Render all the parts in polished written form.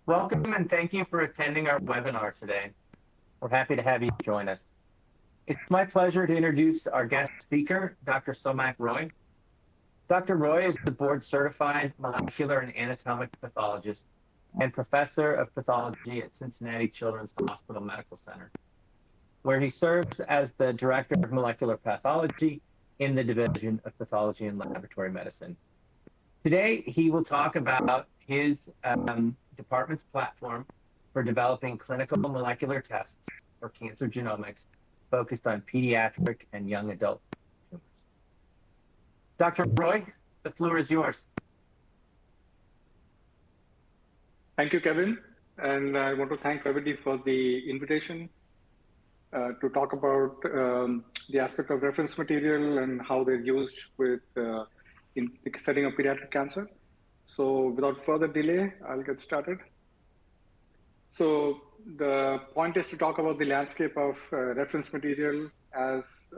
Welcome and thank you for attending our webinar today. We're happy to have you join us. It's my pleasure to introduce our guest speaker, Dr. Somak Roy. Dr. Roy is the board-certified molecular and anatomic pathologist and professor of pathology at Cincinnati Children's Hospital Medical Center, where he serves as the director of molecular pathology in the Division of Pathology and Laboratory Medicine. Today, he will talk about his department's platform for developing clinical molecular tests for cancer genomics focused on pediatric and young adult tumors. Dr. Roy, the floor is yours. Thank you, Kevin. And I want to thank everybody for the invitation to talk about the aspect of reference material and how they're used with in the setting of pediatric cancer. So without further delay, I'll get started. So the point is to talk about the landscape of reference material as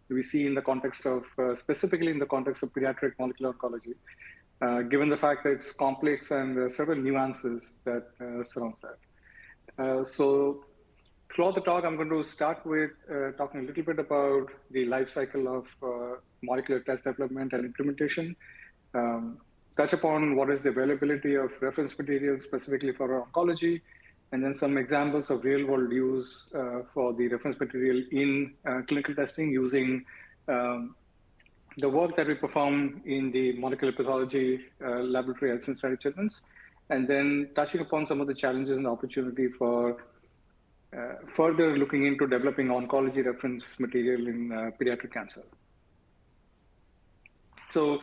we see in the context of, specifically in the context of pediatric molecular oncology, given the fact that it's complex and there are several nuances that surround that. So throughout the talk, I'm going to start with talking a little bit about the life cycle of molecular test development and implementation, touch upon what is the availability of reference materials specifically for oncology, and then some examples of real-world use for the reference material in clinical testing using the work that we perform in the molecular pathology laboratory at Cincinnati Children's, and then touching upon some of the challenges and opportunity for further looking into developing oncology reference material in pediatric cancer. So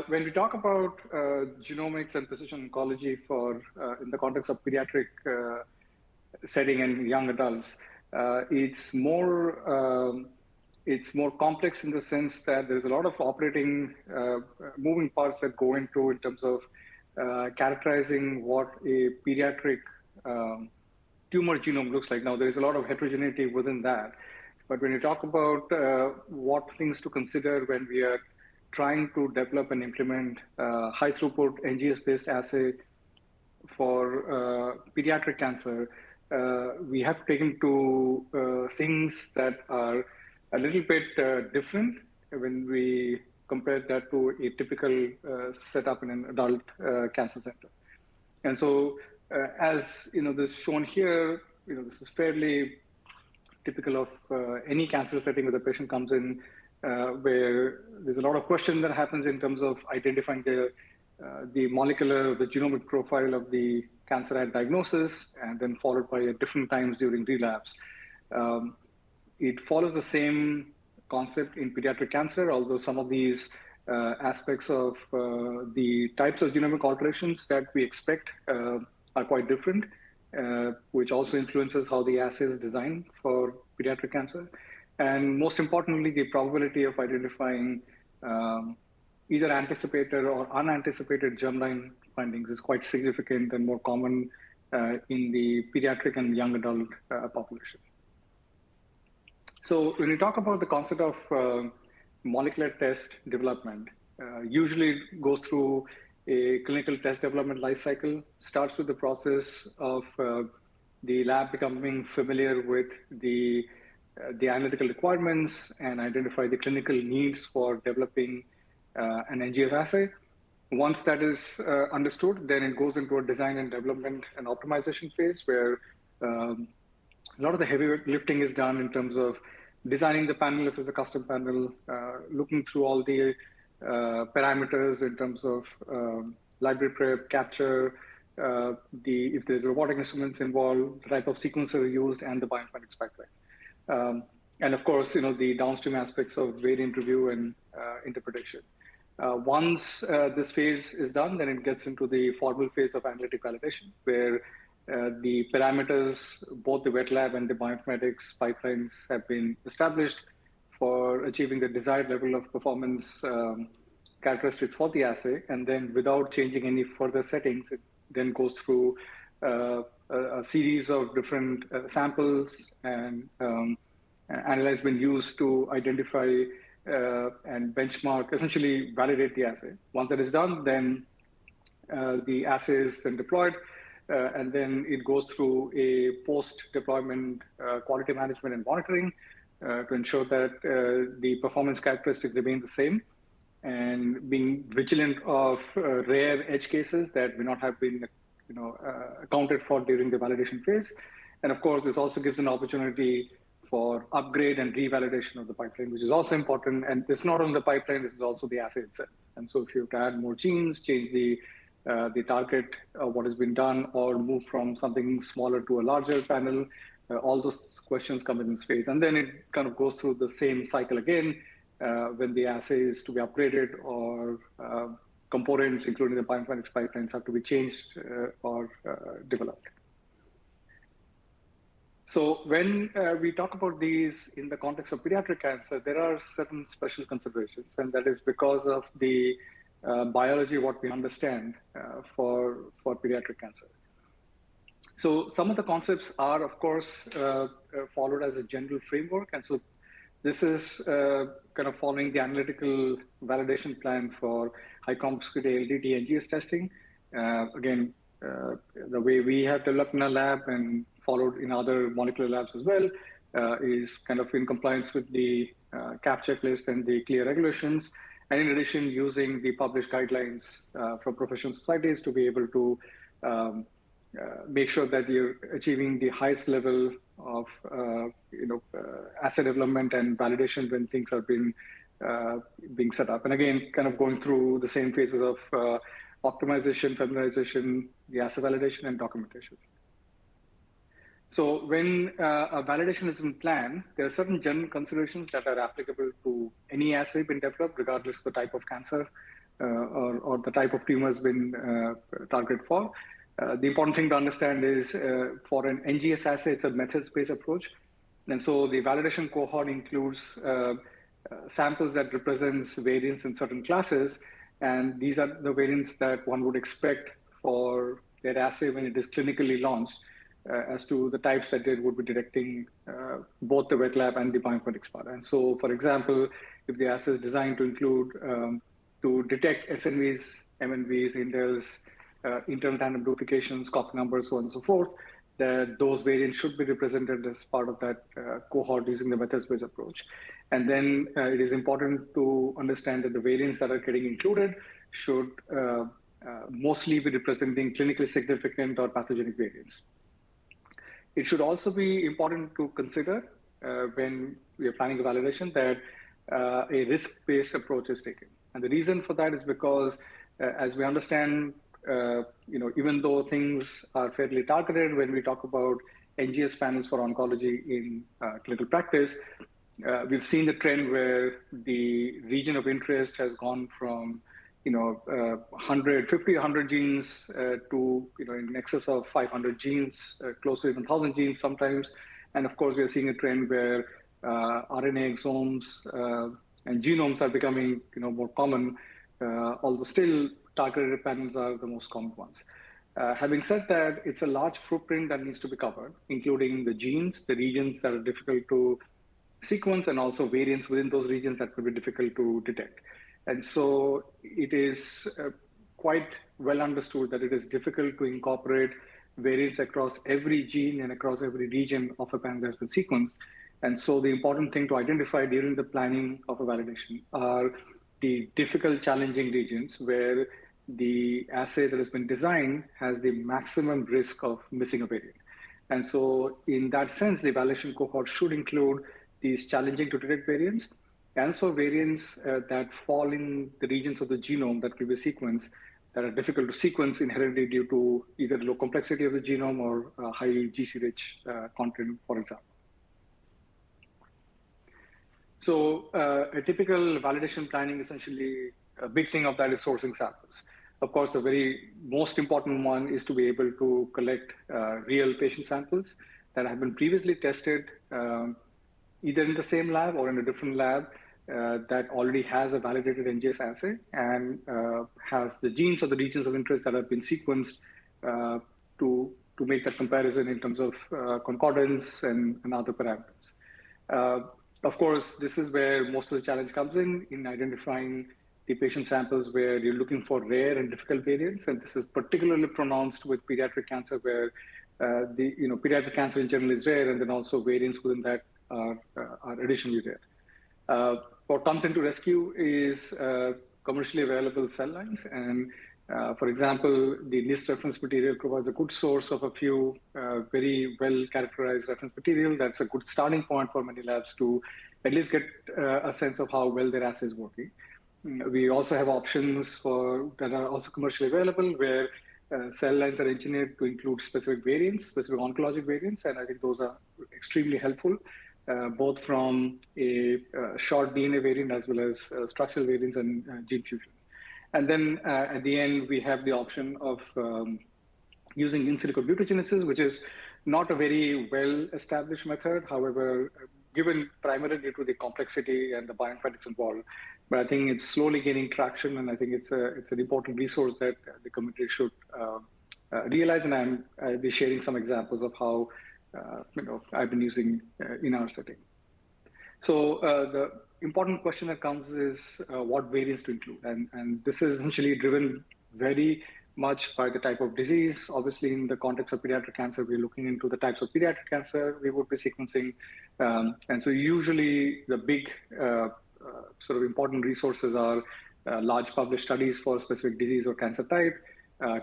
when we talk about genomics and precision oncology for in the context of pediatric setting and young adults, it's more complex in the sense that there's a lot of operating moving parts that go into in terms of characterizing what a pediatric tumor genome looks like. Now, there's a lot of heterogeneity within that. But when you talk about what things to consider when we are trying to develop and implement high throughput NGS-based assay for pediatric cancer, we have to take into things that are a little bit different when we compare that to a typical setup in an adult cancer center. And so as you know, this shown here, this is fairly typical of any cancer setting where the patient comes in, where there's a lot of question that happens in terms of identifying the molecular, the genomic profile of the cancer at diagnosis, and then followed by at different times during relapse. It follows the same concept in pediatric cancer, although some of these aspects of the types of genomic alterations that we expect are quite different, which also influences how the assay is designed for pediatric cancer. And most importantly, the probability of identifying either anticipated or unanticipated germline findings is quite significant and more common in the pediatric and young adult population. So when we talk about the concept of molecular test development, usually it goes through a clinical test development life cycle, starts with the process of the lab becoming familiar with the analytical requirements and identify the clinical needs for developing an NGS assay. Once that is understood, then it goes into a design and development and optimization phase where a lot of the heavy lifting is done in terms of designing the panel if it's a custom panel, looking through all the parameters in terms of library prep, capture, if there's robotic instruments involved, the type of sequencer used, and the bioinformatics pipeline. And of course, the downstream aspects of variant review and interpretation. Once this phase is done, then it gets into the formal phase of analytic validation, where the parameters, both the wet lab and the bioinformatics pipelines have been established for achieving the desired level of performance characteristics for the assay. And then without changing any further settings, it then goes through a series of different samples and analytes been used to identify and benchmark, essentially validate the assay. Once that is done, then the assay is then deployed and then it goes through a post-deployment quality management and monitoring to ensure that the performance characteristics remain the same, and being vigilant of rare edge cases that may not have been accounted for during the validation phase. And of course, this also gives an opportunity for upgrade and revalidation of the pipeline, which is also important. And it's not only the pipeline, this is also the assay itself. And so if you have to add more genes, change the target, what has been done, or move from something smaller to a larger panel, all those questions come in this phase. And then it kind of goes through the same cycle again when the assay is to be upgraded, or components, including the bioinformatics pipelines, have to be changed or developed. So when we talk about these in the context of pediatric cancer, there are certain special considerations, and that is because of the biology, what we understand for pediatric cancer. So some of the concepts are, of course, followed as a general framework. And so this is kind of following the analytical validation plan for high complexity LDT NGS testing. Again, the way we have developed in our lab and followed in other molecular labs as well is kind of in compliance with the CAP checklist and the CLIA regulations. And in addition, using the published guidelines from professional societies to be able to make sure that you're achieving the highest level of assay development and validation when things are being set up. And again, kind of going through the same phases of optimization, familiarization, the assay validation, and documentation. So when a validation is in plan, there are certain general considerations that are applicable to any assay being developed, regardless of the type of cancer or the type of tumors been targeted for. The important thing to understand is for an NGS assay, it's a methods-based approach. And so the validation cohort includes samples that represents variants in certain classes. And these are the variants that one would expect for their assay when it is clinically launched as to the types that it would be detecting both the wet lab and the bioinformatics part. And so, for example, if the assay is designed to include, to detect SNVs, MNVs, indels, internal tandem duplications, copy numbers, so on and so forth, that those variants should be represented as part of that cohort using the methods-based approach. And then it is important to understand that the variants that are getting included should mostly be representing clinically significant or pathogenic variants. It should also be important to consider when we are planning a validation that a risk-based approach is taken. And the reason for that is because as we understand, even though things are fairly targeted when we talk about NGS panels for oncology in clinical practice, we've seen the trend where the region of interest has gone from 150, 100 genes to in excess of 500 genes, close to even 1,000 genes sometimes. And of course, we are seeing a trend where RNA exomes and genomes are becoming more common, although still targeted panels are the most common ones. Having said that, it's a large footprint that needs to be covered, including the genes, the regions that are difficult to sequence, and also variants within those regions that could be difficult to detect. And so it is quite well understood that it is difficult to incorporate variants across every gene and across every region of a panel that's been sequenced. And so the important thing to identify during the planning of a validation are the difficult, challenging regions where the assay that has been designed has the maximum risk of missing a variant. And so in that sense, the evaluation cohort should include these challenging to detect variants, and so variants that fall in the regions of the genome that will be sequenced that are difficult to sequence inherently due to either low complexity of the genome or high GC-rich content, for example. So a typical validation planning, essentially, a big thing of that is sourcing samples. Of course, the very most important one is to be able to collect real patient samples that have been previously tested either in the same lab or in a different lab that already has a validated NGS assay and has the genes or the regions of interest that have been sequenced to make that comparison in terms of concordance and other parameters. Of course, this is where most of the challenge comes in identifying the patient samples where you're looking for rare and difficult variants. And this is particularly pronounced with pediatric cancer, where pediatric cancer in general is rare, and then also variants within that are additionally rare. What comes into rescue is commercially available cell lines. And for example, the NIST reference material provides a good source of a few very well characterized reference material. That's a good starting point for many labs to at least get a sense of how well their assay is working. We also have options that are also commercially available, where cell lines are engineered to include specific variants, specific oncologic variants, and I think those are extremely helpful, both from a short DNA variant as well as structural variants and gene fusion. And then at the end, we have the option of using in silico mutagenesis, which is not a very well-established method. However, given primarily due to the complexity and the bioinformatics involved, but I think it's slowly gaining traction, and I think it's an important resource that the community should realize. And I'll be sharing some examples of how I've been using in our setting. So the important question that comes is what variants to include, and this is essentially driven very much by the type of disease. Obviously, in the context of pediatric cancer, we're looking into the types of pediatric cancer we would be sequencing. And so usually the big sort of important resources are large published studies for specific disease or cancer type,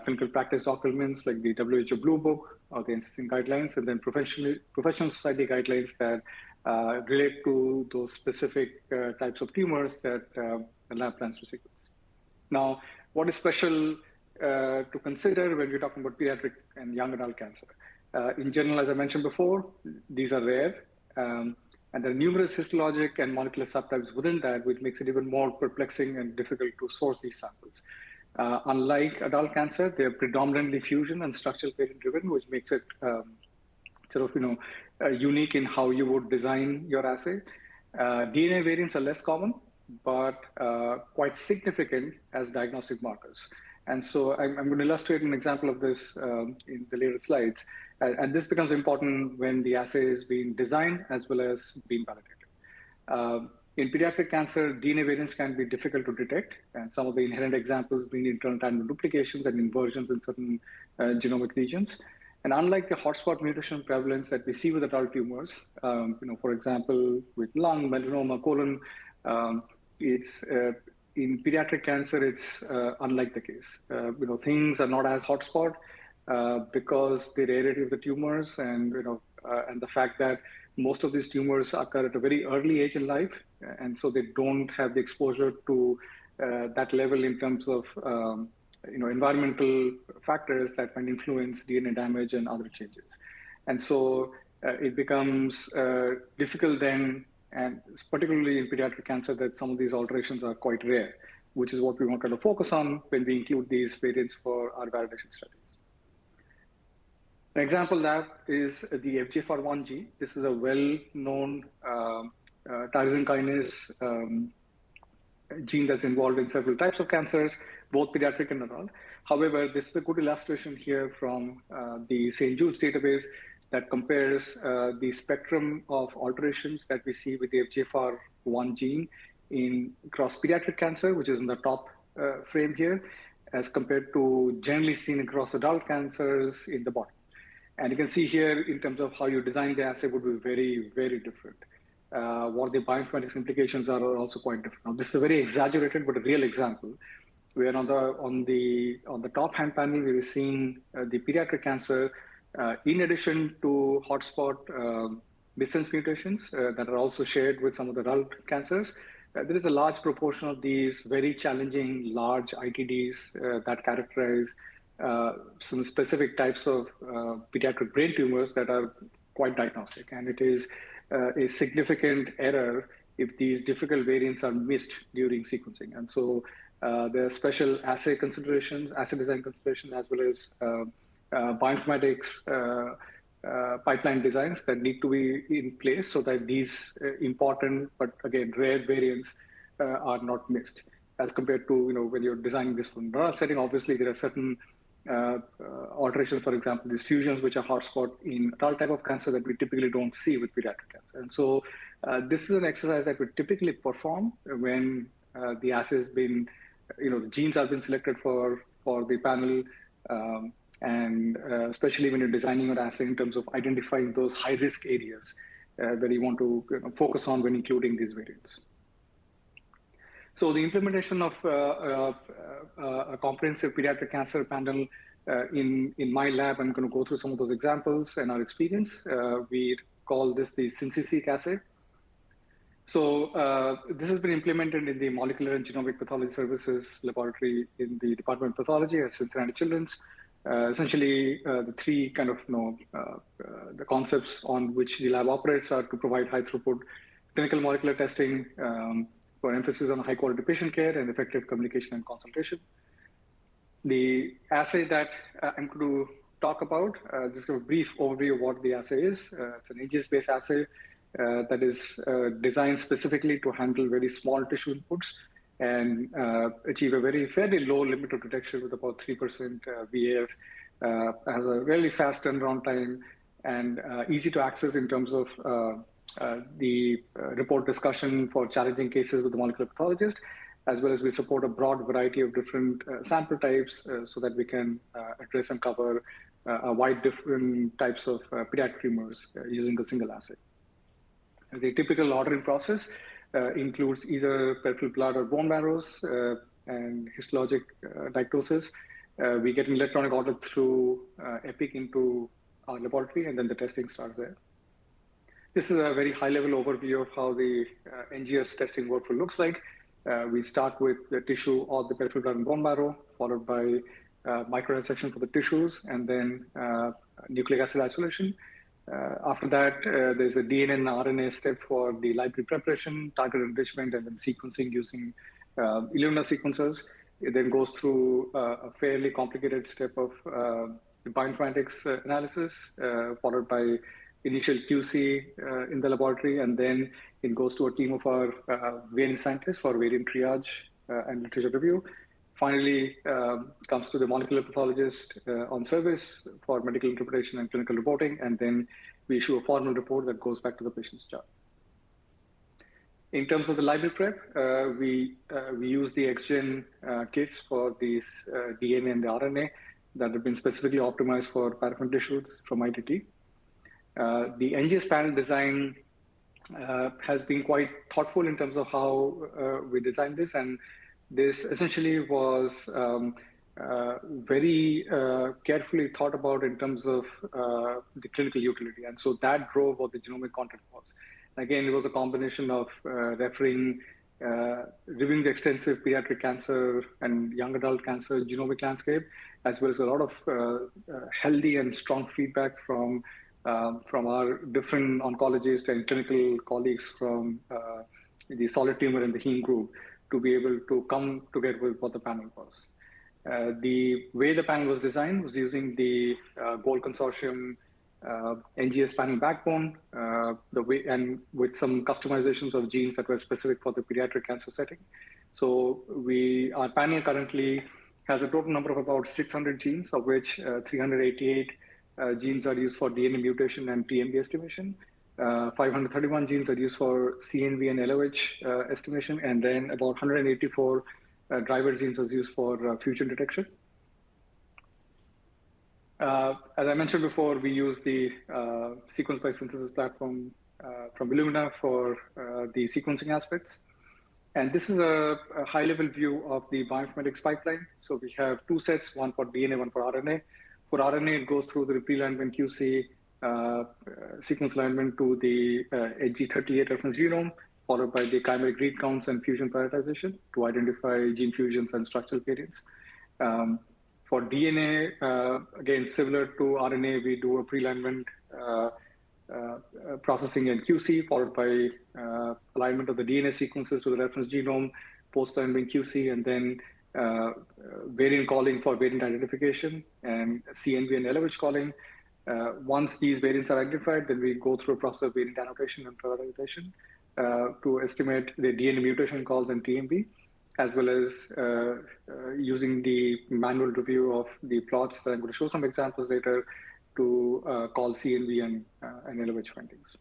clinical practice documents like the WHO Blue Book or the NCCN guidelines, and then professional society guidelines that relate to those specific types of tumors that the lab plans to sequence. Now, what is special to consider when we're talking about pediatric and young adult cancer? In general, as I mentioned before, these are rare. And there are numerous histologic and molecular subtypes within that, which makes it even more perplexing and difficult to source these samples. Unlike adult cancer, they're predominantly fusion and structural variant driven, which makes it unique in how you would design your assay. DNA variants are less common, but quite significant as diagnostic markers. And so I'm going to illustrate an example of this in the later slides. And this becomes important when the assay is being designed as well as being validated. In pediatric cancer, DNA variants can be difficult to detect, and some of the inherent examples being internal tandem duplications and inversions in certain genomic regions. And unlike the hotspot mutation prevalence that we see with adult tumors, for example, with lung, melanoma, colon, in pediatric cancer, it's unlike the case. Things are not as hotspot because the rarity of the tumors and the fact that most of these tumors occur at a very early age in life, and so they don't have the exposure to that level in terms of environmental factors that can influence DNA damage and other changes. And so it becomes difficult then, and particularly in pediatric cancer, that some of these alterations are quite rare, which is what we wanted to focus on when we include these variants for our validation studies. An example of that is the FGFR1 gene. This is a well-known tyrosine kinase gene that's involved in several types of cancers, both pediatric and adult. However, this is a good illustration here from the St. Jude's database that compares the spectrum of alterations that we see with the FGFR1 gene across pediatric cancer, which is in the top frame here, as compared to generally seen across adult cancers in the bottom. And you can see here in terms of how you design the assay would be very, very different. What the bioinformatics implications are also quite different. Now, this is a very exaggerated but a real example, where on the top hand panel, we were seeing the pediatric cancer in addition to hotspot missense mutations that are also shared with some of the adult cancers. There is a large proportion of these very challenging large ITDs that characterize some specific types of pediatric brain tumors that are quite diagnostic. And it is a significant error if these difficult variants are missed during sequencing. And so there are special assay considerations, assay design considerations, as well as bioinformatics pipeline designs that need to be in place so that these important, but again, rare variants are not missed. As compared to, when you're designing this for a neural setting, obviously there are certain alterations, for example, these fusions, which are hotspot in adult type of cancer that we typically don't see with pediatric cancer. And so this is an exercise that we typically perform when the assay has been, the genes have been selected for the panel, and especially when you're designing an assay in terms of identifying those high-risk areas that you want to focus on when including these variants. So the implementation of a comprehensive pediatric cancer panel in my lab, I'm going to go through some of those examples and our experience. We call this the Cincy assay. So this has been implemented in the Molecular and Genomic Pathology Services Laboratory in the Department of Pathology at Cincinnati Children's. Essentially, the three kind of the concepts on which the lab operates are to provide high throughput clinical molecular testing, for emphasis on high quality patient care and effective communication and consultation. The assay that I'm going to talk about, just a brief overview of what the assay is. It's an NGS-based assay that is designed specifically to handle very small tissue inputs and achieve a fairly low limit of detection with about 3% VAF, has a really fast turnaround time and easy to access in terms of the report discussion for challenging cases with the molecular pathologist, as well as we support a broad variety of different sample types so that we can address and cover a wide different types of pediatric tumors using a single assay. The typical ordering process includes either peripheral blood or bone marrows and histologic diagnosis. We get an electronic order through EPIC into our laboratory, and then the testing starts there. This is a very high-level overview of how the NGS testing workflow looks like. We start with the tissue or the peripheral blood and bone marrow, followed by microdissection for the tissues, and then nucleic acid isolation. After that, there's a DNA and RNA step for the library preparation, target enrichment, and then sequencing using Illumina sequencers. It then goes through a fairly complicated step of bioinformatics analysis, followed by initial QC in the laboratory, and then it goes to a team of our variant scientists for variant triage and literature review. Finally, comes to the molecular pathologist on service for medical interpretation and clinical reporting, and then we issue a formal report that goes back to the patient's chart. In terms of the library prep, we use the XGen kits for these DNA and the RNA that have been specifically optimized for paraffin tissues from ITT. The NGS panel design has been quite thoughtful in terms of how we designed this, and this essentially was very carefully thought about in terms of the clinical utility, and so that drove what the genomic content was. Again, it was a combination of reviewing the extensive pediatric cancer and young adult cancer genomic landscape, as well as a lot of healthy and strong feedback from our different oncologists and clinical colleagues from the solid tumor and the heme group to be able to come together with what the panel was. The way the panel was designed was using the Gold Consortium NGS panel backbone, and with some customizations of genes that were specific for the pediatric cancer setting. So our panel currently has a total number of about 600 genes, of which 388 genes are used for DNA mutation and TMB estimation. 531 genes are used for CNV and LOH estimation, and then about 184 driver genes are used for fusion detection. As I mentioned before, we use the sequence by synthesis platform from Illumina for the sequencing aspects. And this is a high-level view of the bioinformatics pipeline. So we have two sets, one for DNA, one for RNA. For RNA, it goes through the pre-alignment QC sequence alignment to the HG38 reference genome, followed by the chimeric read counts and fusion prioritization to identify gene fusions and structural variants. For DNA, again, similar to RNA, we do a pre-alignment processing and QC, followed by alignment of the DNA sequences to the reference genome, post-alignment QC, and then variant calling for variant identification, and CNV and LOH calling. Once these variants are identified, then we go through a process of variant annotation and prioritization to estimate the DNA mutation calls and TMB, as well as using the manual review of the plots that I'm going to show some examples later to call CNV and LOH findings.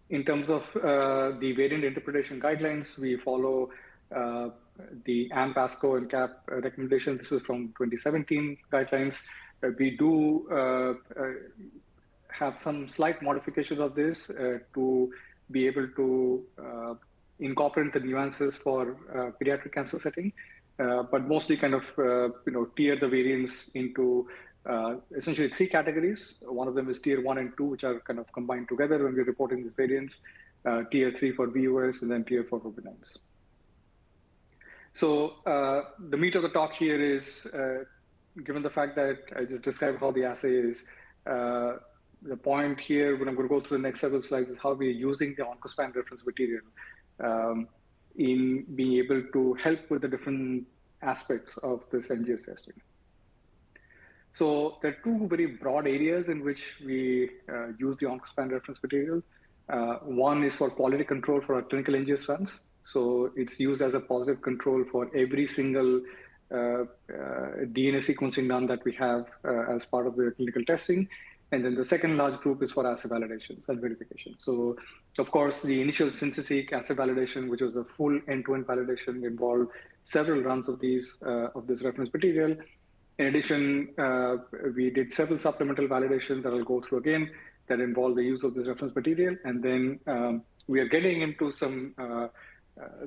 In terms of the variant interpretation guidelines, we follow the ANN, PASCO, and CAP recommendation. This is from 2017 guidelines. We do have some slight modifications of this to be able to incorporate the nuances for pediatric cancer setting, but mostly kind of tier the variants into essentially three categories. One of them is tier 1 and 2, which are kind of combined together when we're reporting these variants, tier 3 for VUS, and then tier 4 for benigns. So the meat of the talk here is, given the fact that I just described how the assay is, the point here, when I'm going to go through the next several slides, is how we're using the OncoSpan reference material in being able to help with the different aspects of this NGS testing. So there are two very broad areas in which we use the OncoSpan reference material. One is for quality control for our clinical NGS runs. So it's used as a positive control for every single DNA sequencing run that we have as part of the clinical testing. And then the second large group is for assay validations and verification. So, of course, the initial synthetic assay validation, which was a full end-to-end validation, involved several runs of this reference material. In addition, we did several supplemental validations that I'll go through again that involve the use of this reference material. And then we are getting into some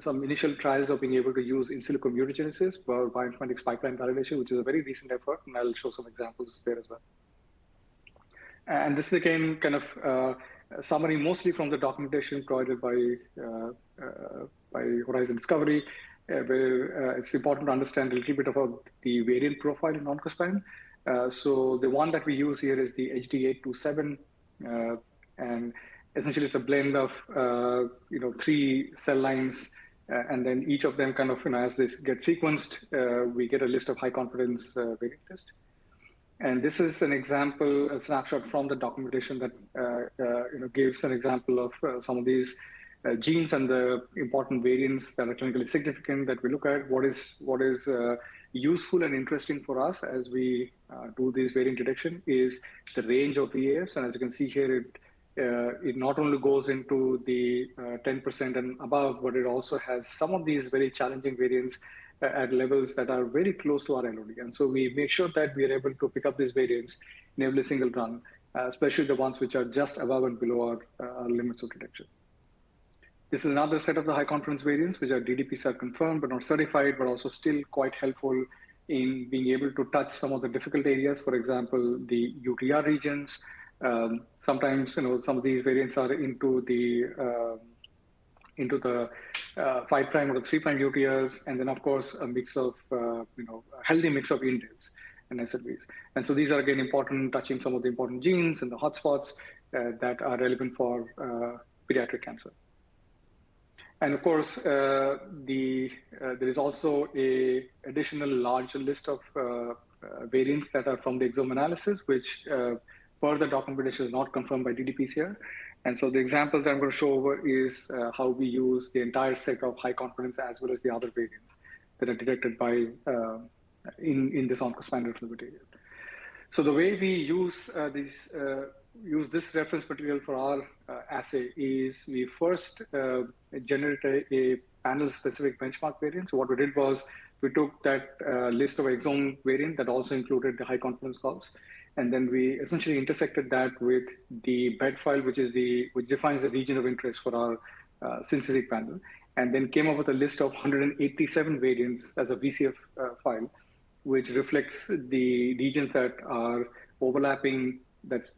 initial trials of being able to use in silico mutagenesis for bioinformatics pipeline validation, which is a very recent effort, and I'll show some examples there as well. And this is again kind of a summary mostly from the documentation provided by Horizon Discovery, where it's important to understand a little bit about the variant profile in OncoSpan. So the one that we use here is the HD827, and essentially it's a blend of 3 cell lines, and then each of them kind of, as they get sequenced, we get a list of high confidence variant list. And this is an example, a snapshot from the documentation that gives an example of some of these genes and the important variants that are clinically significant that we look at. What is useful and interesting for us as we do this variant detection is the range of VAFs. And as you can see here, it not only goes into the 10% and above, but it also has some of these very challenging variants at levels that are very close to our LOD. And so we make sure that we are able to pick up these variants in every single run, especially the ones which are just above and below our limits of detection. This is another set of the high confidence variants, which are ddPCR confirmed but not certified, but also still quite helpful in being able to touch some of the difficult areas. For example, the UTR regions. Sometimes, some of these variants are into the 5' or the 3' UTRs, and then of course a mix of a healthy mix of indels and SLVs. And so these are again important, touching some of the important genes and the hotspots that are relevant for pediatric cancer. And of course, there is also a additional larger list of variants that are from the exome analysis, which further documentation is not confirmed by ddPCR. And so the example that I'm going to show over is how we use the entire set of high confidence as well as the other variants that are detected by in this OncoSpan reference material. So the way we use this reference material for our assay is we first generate a panel-specific benchmark variant. So what we did was we took that list of exome variant that also included the high confidence calls, and then we essentially intersected that with the bed file, which defines the region of interest for our synthetic panel, and then came up with a list of 187 variants as a VCF file, which reflects the regions that are overlapping with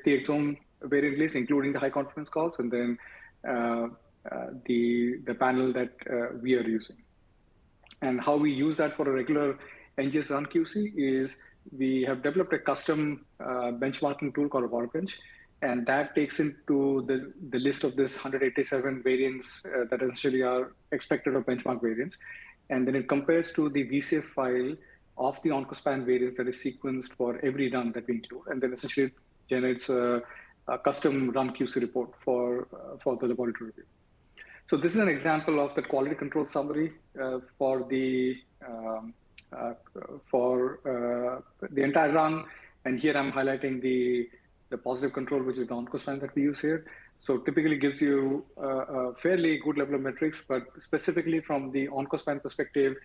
the exome variant list, including the high confidence calls, and then the panel that we are using. And how we use that for a regular NGS run QC is we have developed a custom benchmarking tool called Workbench, and that takes into the list of this 187 variants that essentially are expected of benchmark variants. And then it compares to the VCF file of the OncoSpan variants that is sequenced for every run that we include, and then essentially generates a custom run QC report for the laboratory review. So this is an example of the quality control summary for the entire run. And here I'm highlighting the positive control, which is the OncoSpan that we use here. So typically gives you a fairly good level of metrics, but specifically from the OncoSpan perspective,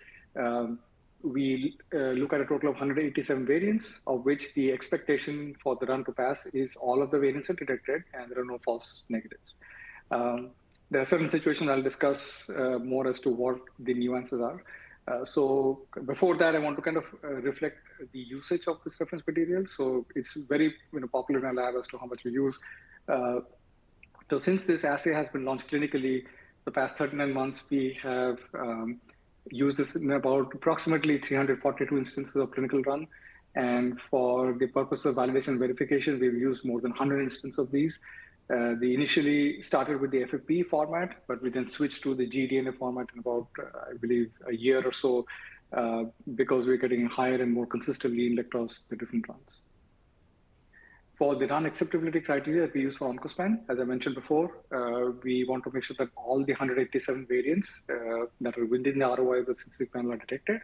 we look at a total of 187 variants, of which the expectation for the run to pass is all of the variants are detected and there are no false negatives. There are certain situations I'll discuss more as to what the nuances are. So before that, I want to kind of reflect the usage of this reference material. So it's very popular in our lab as to how much we use. So since this assay has been launched clinically, the past 39 months, we have used this in about approximately 342 instances of clinical run. And for the purpose of validation and verification, we've used more than 100 instances of these. They initially started with the FFP format, but we then switched to the gDNA format in about, I believe, a year or so, because we're getting higher and more consistent lean across the different runs. For the run acceptability criteria that we use for OncoSpan, as I mentioned before, we want to make sure that all the 187 variants that are within the ROI of the statistical panel are detected.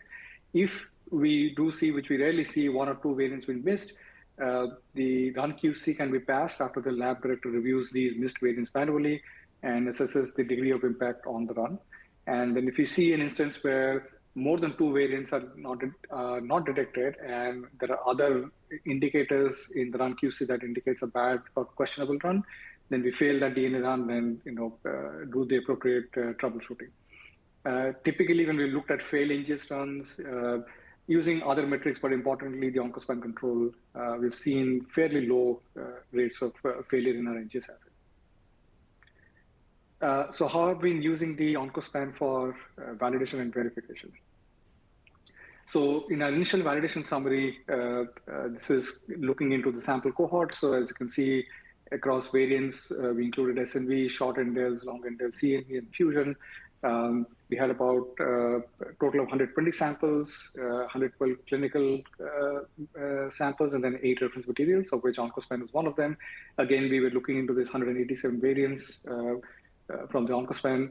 If we do see, which we rarely see, one or two variants being missed, the run QC can be passed after the lab director reviews these missed variants manually and assesses the degree of impact on the run. And then if you see an instance where more than two variants are not detected and there are other indicators in the run QC that indicates a bad or questionable run, then we fail that DNA run and do the appropriate troubleshooting. Typically, when we looked at failed NGS runs, using other metrics, but importantly, the OncoSpan control, we've seen fairly low rates of failure in our NGS assay. So how have we been using the OncoSpan for validation and verification? So in our initial validation summary, this is looking into the sample cohort. So as you can see, across variants, we included SNV, short indels, long indels, CNV, and fusion. We had about a total of 120 samples, 112 clinical samples, and then 8 reference materials, of which OncoSpan was one of them. Again, we were looking into this 187 variants from the OncoSpan.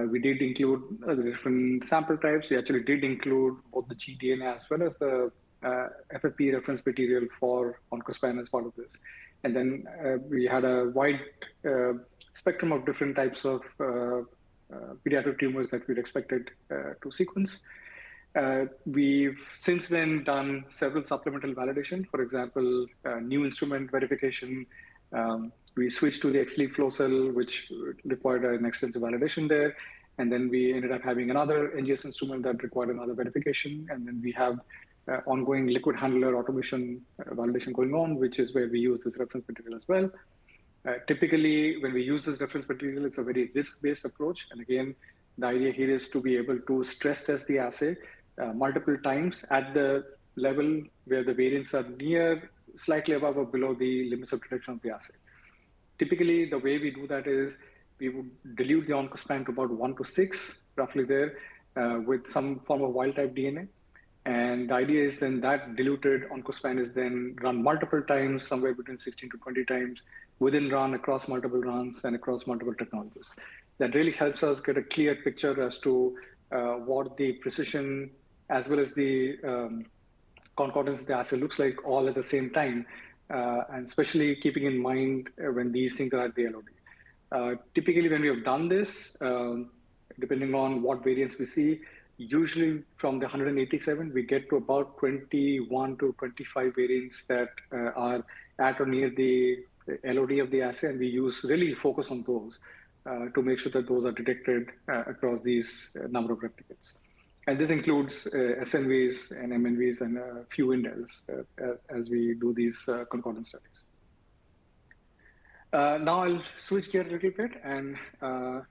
We did include the different sample types. We actually did include both the gDNA as well as the FFP reference material for OncoSpan as part of this. And then we had a wide spectrum of different types of pediatric tumors that we'd expected to sequence. We've since then done several supplemental validation. For example, new instrument verification. We switched to the XLEAP flow cell, which required an extensive validation there. And then we ended up having another NGS instrument that required another verification. And then we have ongoing liquid handler automation validation going on, which is where we use this reference material as well. Typically, when we use this reference material, it's a very risk-based approach. And again, the idea here is to be able to stress test the assay multiple times at the level where the variants are near, slightly above or below the limits of detection of the assay. Typically, the way we do that is we would dilute the OncoSpan to about 1 to 6, roughly there, with some form of wild-type DNA. And the idea is then that diluted OncoSpan is then run multiple times, somewhere between 16 to 20 times, within run, across multiple runs, and across multiple technologies. That really helps us get a clear picture as to what the precision, as well as the concordance of the assay looks like all at the same time, and especially keeping in mind when these things are at the LOD. Typically, when we have done this, depending on what variants we see, usually from the 187, we get to about 21 to 25 variants that are at or near the LOD of the assay, and we really focus on those to make sure that those are detected across these number of replicates. And this includes SNVs and MNVs and a few indels as we do these concordance studies. Now I'll switch gear a little bit and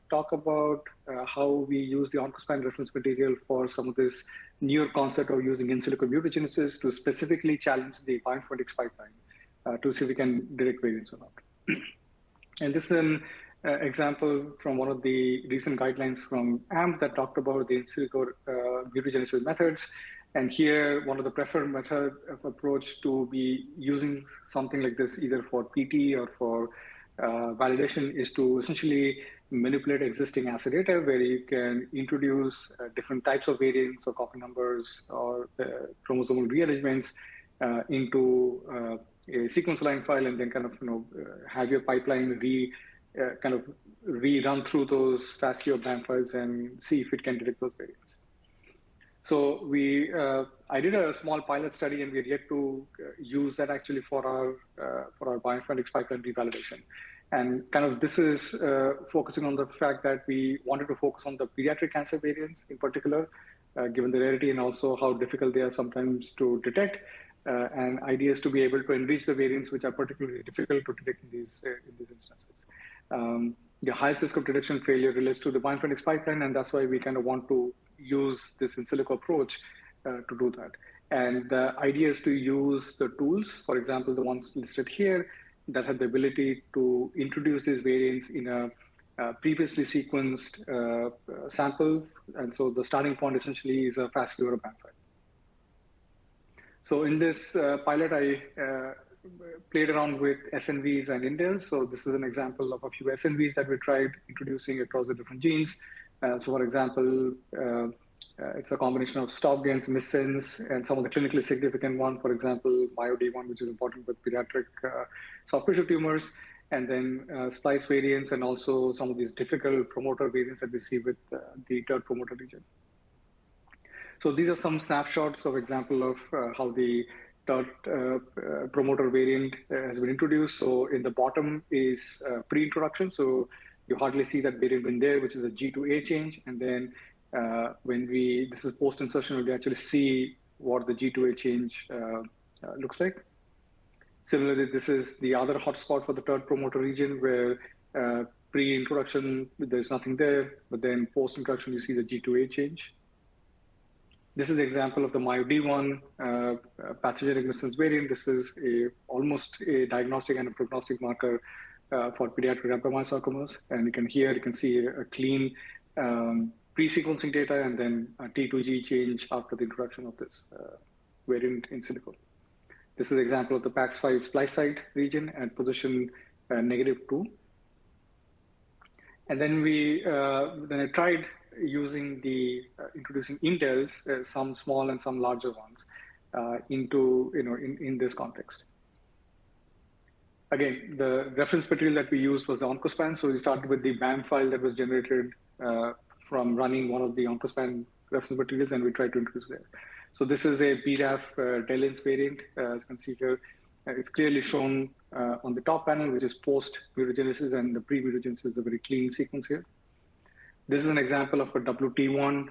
talk about how we use the OncoSpan reference material for some of this newer concept of using in silico mutagenesis to specifically challenge the bioinformatics pipeline to see if we can detect variants or not. And this is an example from one of the recent guidelines from AMP that talked about the in silico mutagenesis methods. And here, one of the preferred method of approach to be using something like this, either for PT or for validation, is to essentially manipulate existing assay data where you can introduce different types of variants or copy numbers or chromosomal rearrangements into a sequence line file, and then kind of have your pipeline kind of rerun through those FASTQ or BAM files and see if it can detect those variants. So I did a small pilot study, and we're yet to use that actually for our bioinformatics pipeline revalidation. And kind of this is focusing on the fact that we wanted to focus on the pediatric cancer variants in particular, given the rarity and also how difficult they are sometimes to detect. And idea is to be able to enrich the variants which are particularly difficult to detect in these instances. The highest risk of detection failure relates to the bioinformatics pipeline, and that's why we kind of want to use this in silico approach to do that. And the idea is to use the tools, for example, the ones listed here, that have the ability to introduce these variants in a previously sequenced sample. And so the starting point essentially is a FASTQ or a BAM file. So in this pilot, I played around with SNVs and indels. So this is an example of a few SNVs that we tried introducing across the different genes. So for example, it's a combination of stop gains, missense, and some of the clinically significant one, for example, MyoD1, which is important with pediatric soft tissue tumors, and then splice variants, and also some of these difficult promoter variants that we see with the TERT promoter region. So these are some snapshots of example of how the TERT promoter variant has been introduced. So in the bottom is pre-introduction. So you hardly see that variant in there, which is a G to A change. And then this is post-insertion, we actually see what the G to A change looks like. Similarly, this is the other hotspot for the TERT promoter region where pre-introduction, there's nothing there, but then post-introduction, you see the G to A change. This is the example of the MyoD1 pathogenic missense variant. This is almost a diagnostic and a prognostic marker for pediatric rhabdomyosarcomas. And you can see a clean pre-sequencing data and then a T2G change after the introduction of this variant in silico. This is an example of the PAX5 splice site region at position -2. And then I tried using introducing indels, some small and some larger ones, in this context. Again, the reference material that we used was the OncoSpan. So we started with the BAM file that was generated from running one of the OncoSpan reference materials, and we tried to introduce there. So this is a BRAF Delins variant, as you can see here. It's clearly shown on the top panel, which is post-mutagenesis, and the pre-mutagenesis is a very clean sequence here. This is an example of a WT1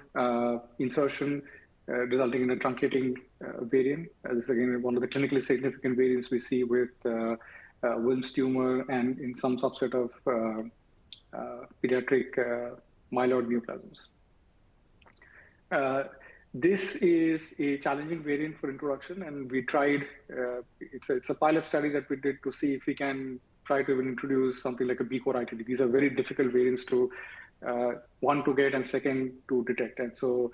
insertion resulting in a truncating variant. This is again one of the clinically significant variants we see with Wilms tumor and in some subset of pediatric myeloid neoplasms. This is a challenging variant for introduction, and we tried, it's a pilot study that we did to see if we can try to even introduce something like a B-core ITD. These are very difficult variants to, one, to get, and second, to detect. And so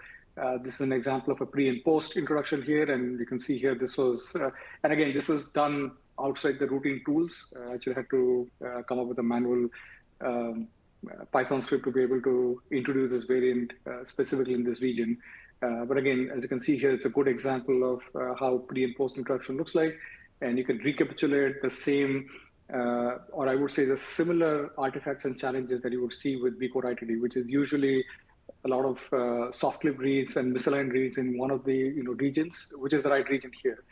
this is an example of a pre and post introduction here, and you can see here this was, and again, this is done outside the routine tools. I actually had to come up with a manual Python script to be able to introduce this variant specifically in this region. But again, as you can see here, it's a good example of how pre and post introduction looks like. And you can recapitulate the same, or I would say the similar artifacts and challenges that you would see with B-core ITD, which is usually a lot of soft-clip reads and misaligned reads in one of the regions, which is the right region here.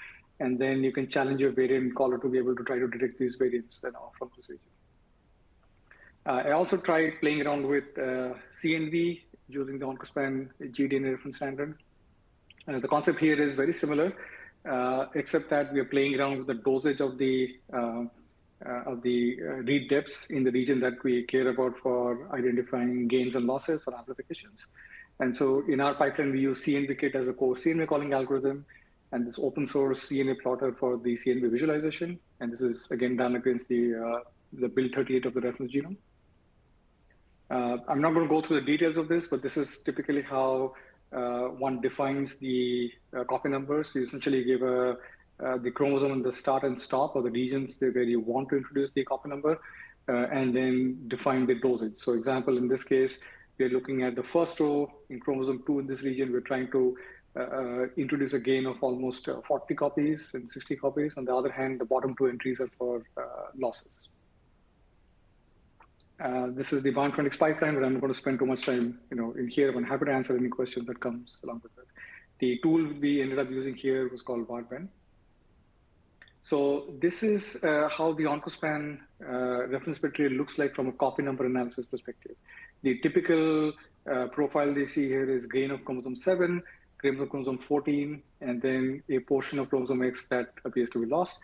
And then you can challenge your variant caller to be able to try to detect these variants from this region. I also tried playing around with CNV using the OncoSpan gDNA reference standard. The concept here is very similar, except that we are playing around with the dosage of the read depths in the region that we care about for identifying gains and losses or amplifications. And so in our pipeline, we use CNVKit as a core CNV calling algorithm, and this open source CNV plotter for the CNV visualization. And this is again done against the build 38 of the reference genome. I'm not going to go through the details of this, but this is typically how one defines the copy numbers. You essentially give the chromosome in the start and stop, or the regions where you want to introduce the copy number, and then define the dosage. So example, in this case, we're looking at the first row in chromosome 2 in this region. We're trying to introduce a gain of almost 40 copies and 60 copies. On the other hand, the bottom two entries are for losses. This is the bioinformatics pipeline, but I'm not going to spend too much time, in here. I'm happy to answer any questions that comes along with it. The tool we ended up using here was called Varben. So this is how the OncoSpan reference material looks like from a copy number analysis perspective. The typical profile they see here is gain of chromosome 7, gain of chromosome 14, and then a portion of chromosome X that appears to be lost.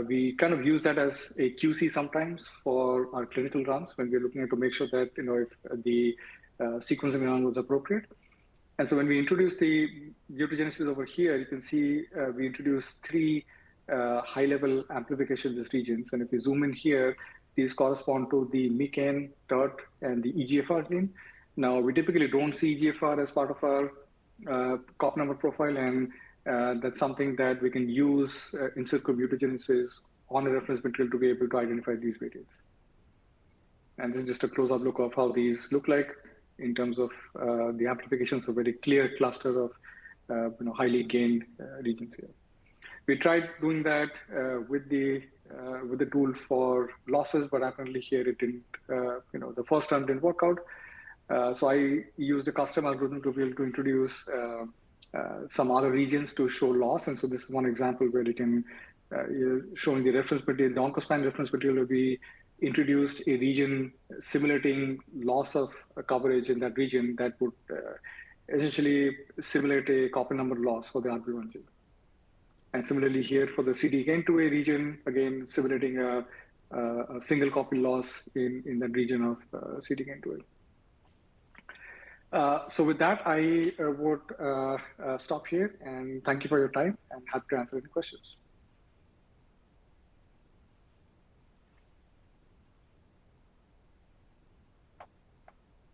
We kind of use that as a QC sometimes for our clinical runs when we're looking at to make sure that if the sequencing run was appropriate. And so when we introduce the mutagenesis over here, you can see we introduced 3 high-level amplification in these regions. And if you zoom in here, these correspond to the MECAN, TERT, and the EGFR gene. Now, we typically don't see EGFR as part of our copy number profile, and that's something that we can use in situ mutagenesis on a reference material to be able to identify these variants. And this is just a close-up look of how these look like in terms of the amplifications, a very clear cluster of highly gained regions here. We tried doing that with the tool for losses, but apparently here it didn't. The first time didn't work out. So I used a custom algorithm to be able to introduce some other regions to show loss. And so this is one example where you can showing the reference material, the OncoSpan reference material will be introduced a region simulating loss of coverage in that region that would essentially simulate a copy number loss for the RB1 gene. And similarly here for the CDKN2A region, again, simulating a single copy loss in that region of CDKN2A. So with that, I would stop here and thank you for your time and happy to answer any questions.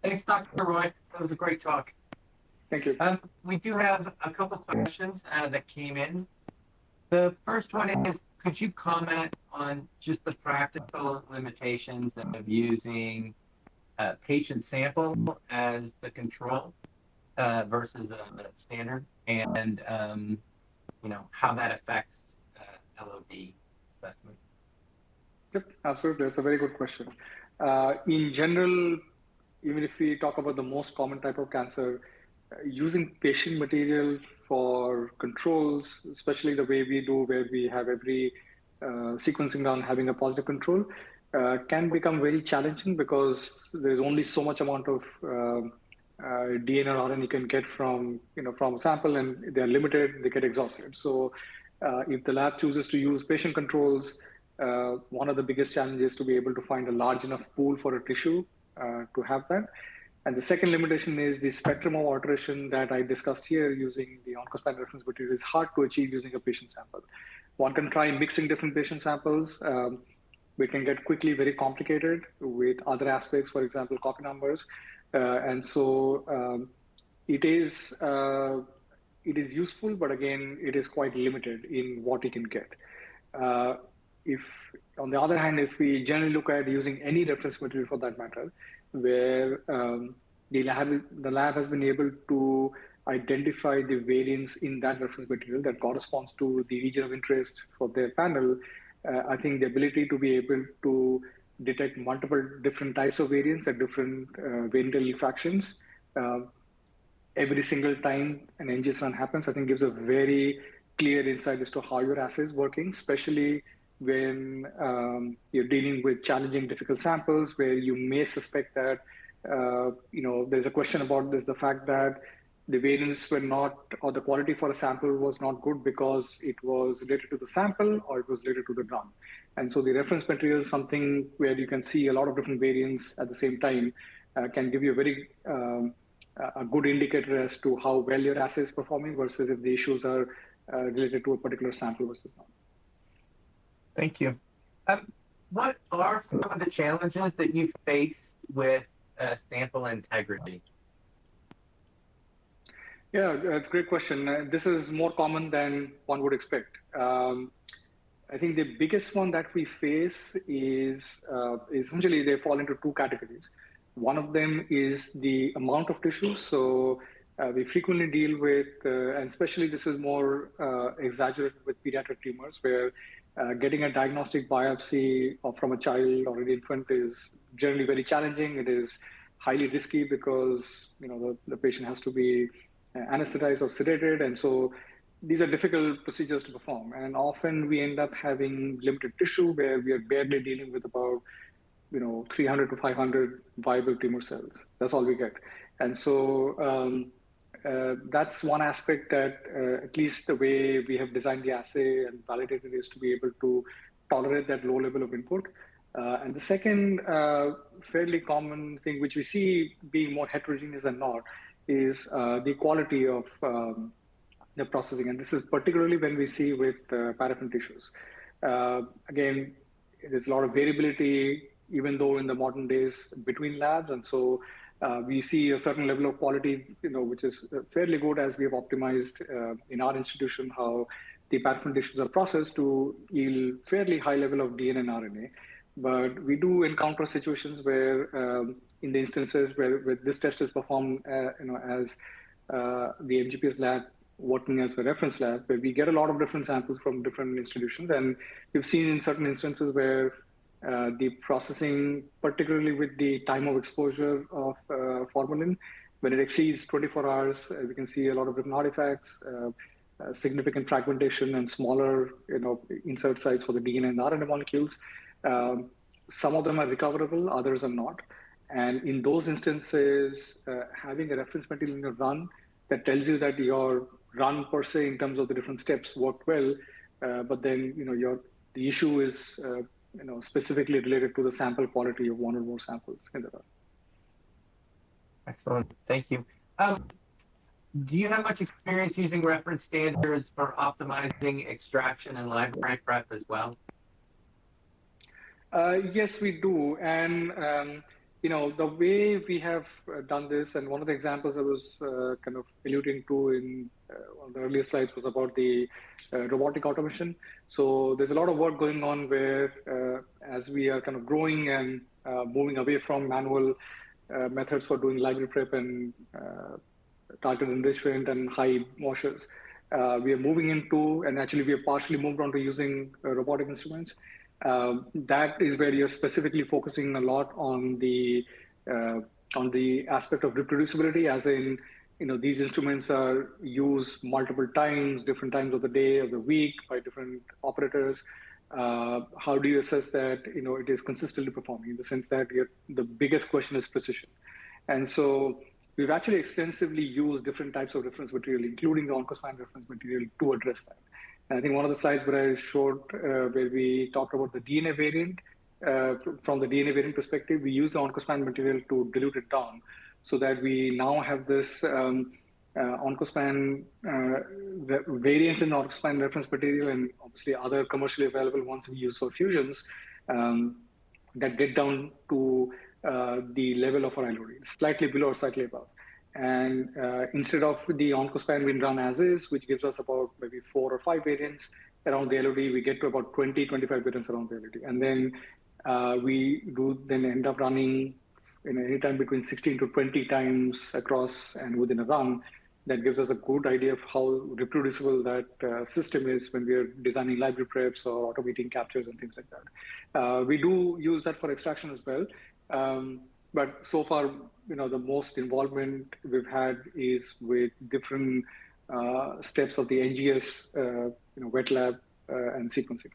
Thanks, Dr. Roy. That was a great talk. Thank you. We do have a couple questions that came in. The first one is, could you comment on just the practical limitations of using a patient sample as the control versus a standard, and how that affects LOD assessment? Yep, absolutely. That's a very good question. In general, even if we talk about the most common type of cancer, using patient material for controls, especially the way we do, where we have every sequencing run having a positive control, can become very challenging because there's only so much amount of DNA or RNA you can get from a sample, and they're limited, they get exhausted. So if the lab chooses to use patient controls, one of the biggest challenges is to be able to find a large enough pool for a tissue to have that. And the second limitation is the spectrum of alteration that I discussed here using the OncoSpan reference material is hard to achieve using a patient sample. One can try mixing different patient samples. We can get quickly very complicated with other aspects, for example, copy numbers. And so it is useful, but again, it is quite limited in what you can get. If, on the other hand, if we generally look at using any reference material for that matter, where the lab has been able to identify the variants in that reference material that corresponds to the region of interest for their panel, I think the ability to be able to detect multiple different types of variants at different variant allele fractions every single time an NGS run happens, I think gives a very clear insight as to how your assay is working, especially when you're dealing with challenging, difficult samples where you may suspect that, there's a question about this, the fact that the variants were not, or the quality for a sample was not good because it was related to the sample or it was related to the run. And so the reference material is something where you can see a lot of different variants at the same time, can give you a very a good indicator as to how well your assay is performing versus if the issues are related to a particular sample versus not. Thank you. What are some of the challenges that you face with sample integrity? Yeah, that's a great question. This is more common than one would expect. I think the biggest one that we face is essentially they fall into two categories. One of them is the amount of tissue. So we frequently deal with, and especially this is more exaggerated with pediatric tumors, where getting a diagnostic biopsy from a child or an infant is generally very challenging. It is highly risky because the patient has to be anesthetized or sedated, and so these are difficult procedures to perform. And often we end up having limited tissue where we are barely dealing with about 300 to 500 viable tumor cells. That's all we get. And so that's one aspect that at least the way we have designed the assay and validated is to be able to tolerate that low level of input. And the second fairly common thing, which we see being more heterogeneous than not, is the quality of the processing. And this is particularly when we see with paraffin tissues. Again, there's a lot of variability, even though in the modern days between labs. And so we see a certain level of quality, which is fairly good as we have optimized in our institution how the paraffin tissues are processed to yield fairly high level of DNA and RNA. But we do encounter situations where, in the instances where this test is performed, as the MGPS lab working as a reference lab, where we get a lot of different samples from different institutions, and we've seen in certain instances where the processing, particularly with the time of exposure of formalin, when it exceeds 24 hours, we can see a lot of different artifacts, significant fragmentation, and smaller, insert sites for the DNA and RNA molecules. Some of them are recoverable, others are not. And in those instances, having a reference material in your run that tells you that your run per se in terms of the different steps worked well, but then the issue is specifically related to the sample quality of one or more samples in the run. Excellent, thank you. Do you have much experience using reference standards for optimizing extraction and library prep as well? Yes, we do. And, the way we have done this, and one of the examples I was kind of alluding to in one of the earlier slides was about the robotic automation. So there's a lot of work going on where as we are kind of growing and moving away from manual methods for doing library prep and targeted enrichment and high washes, we are moving into, and actually we have partially moved on to using robotic instruments. That is where you're specifically focusing a lot on the aspect of reproducibility, as in, these instruments are used multiple times, different times of the day, of the week, by different operators. How do you assess that, it is consistently performing, in the sense that the biggest question is precision. And so we've actually extensively used different types of reference material, including the OncoSpan reference material, to address that. And I think one of the slides where I showed where we talked about the DNA variant, from the DNA variant perspective, we use the OncoSpan material to dilute it down so that we now have this OncoSpan variants in the OncoSpan reference material, and obviously other commercially available ones we use for fusions that get down to the level of our LOD, slightly below or slightly above. And instead of the OncoSpan we run as is, which gives us about maybe 4 or 5 variants around the LOD, we get to about 20, 25 variants around the LOD. And then we do then end up running anytime between 16 to 20 times across and within a run. That gives us a good idea of how reproducible that system is when we are designing library preps or automating captures and things like that. We do use that for extraction as well. But so far, the most involvement we've had is with different steps of the NGS, wet lab and sequencing.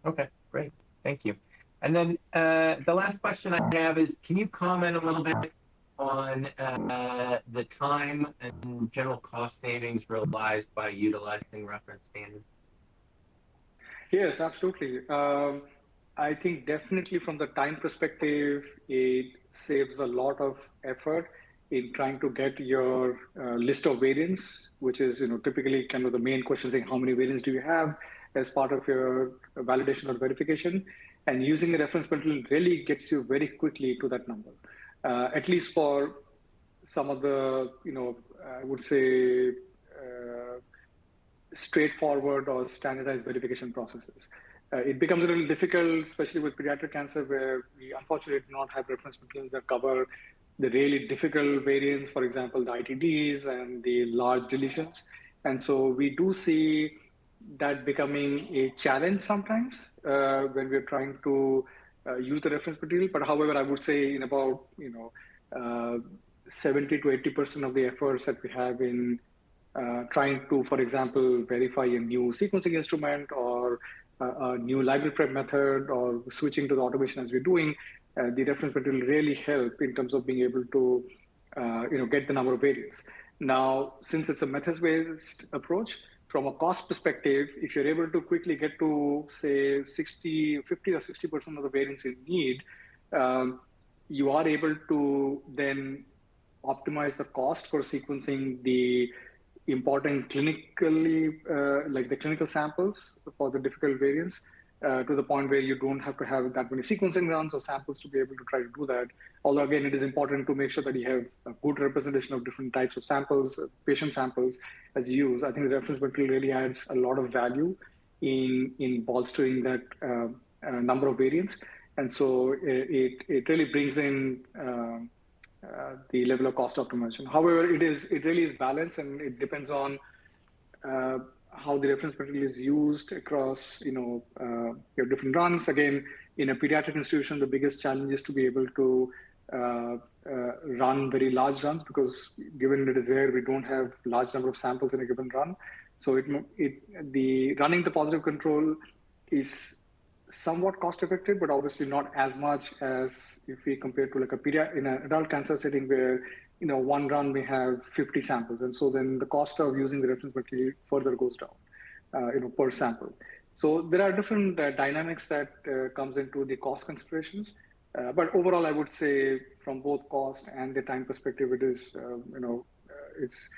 Okay, great, thank you. And then the last question I have is, can you comment a little bit on the time and general cost savings realized by utilizing reference standards? Yes, absolutely. I think definitely from the time perspective, it saves a lot of effort in trying to get your list of variants, which is typically kind of the main question, saying how many variants do you have as part of your validation or verification. And using a reference material really gets you very quickly to that number, at least for some of the, I would say, straightforward or standardized verification processes. It becomes a little difficult, especially with pediatric cancer, where we unfortunately do not have reference materials that cover the really difficult variants, for example, the ITDs and the large deletions. And so we do see that becoming a challenge sometimes when we're trying to use the reference material. But however, I would say in about 70 to 80% of the efforts that we have in trying to, for example, verify a new sequencing instrument or a new library prep method or switching to the automation as we're doing, the reference material really help in terms of being able to get the number of variants. Now, since it's a methods-based approach, from a cost perspective, if you're able to quickly get to, say, 50 or 60% of the variants you need, you are able to then optimize the cost for sequencing the important clinically, like the clinical samples for the difficult variants, to the point where you don't have to have that many sequencing runs or samples to be able to try to do that. Although again, it is important to make sure that you have a good representation of different types of samples, patient samples as you use. I think the reference material really adds a lot of value in bolstering that number of variants. And so it really brings in the level of cost optimization. However, it really is balanced, and it depends on how the reference material is used across your different runs. Again, in a pediatric institution, the biggest challenge is to be able to run very large runs, because given it is rare, we don't have large number of samples in a given run. So the running the positive control is somewhat cost effective, but obviously not as much as if we compare to like in an adult cancer setting where one run may have 50 samples, and so then the cost of using the reference material further goes down, per sample. So there are different dynamics that comes into the cost considerations, but overall, I would say from both cost and the time perspective, it is it's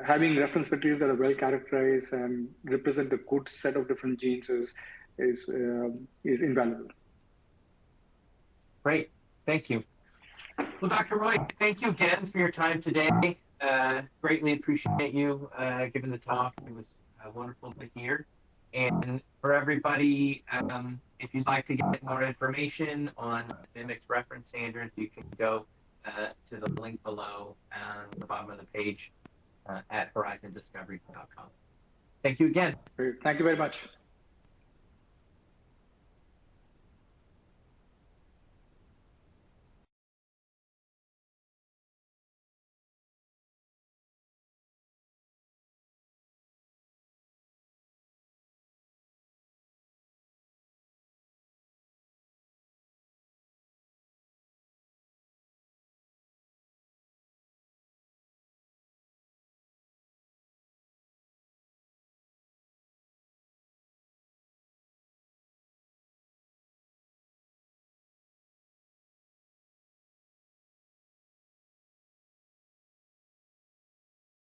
having reference materials that are well characterized and represent a good set of different genes is invaluable. Great, thank you. Well, Dr. Roy, thank you again for your time today. Greatly appreciate you giving the talk. It was wonderful to hear. And for everybody, if you'd like to get more information on Mimix reference standards, you can go to the link below on the bottom of the page at horizondiscovery.com. Thank you again. Great. Thank you very much.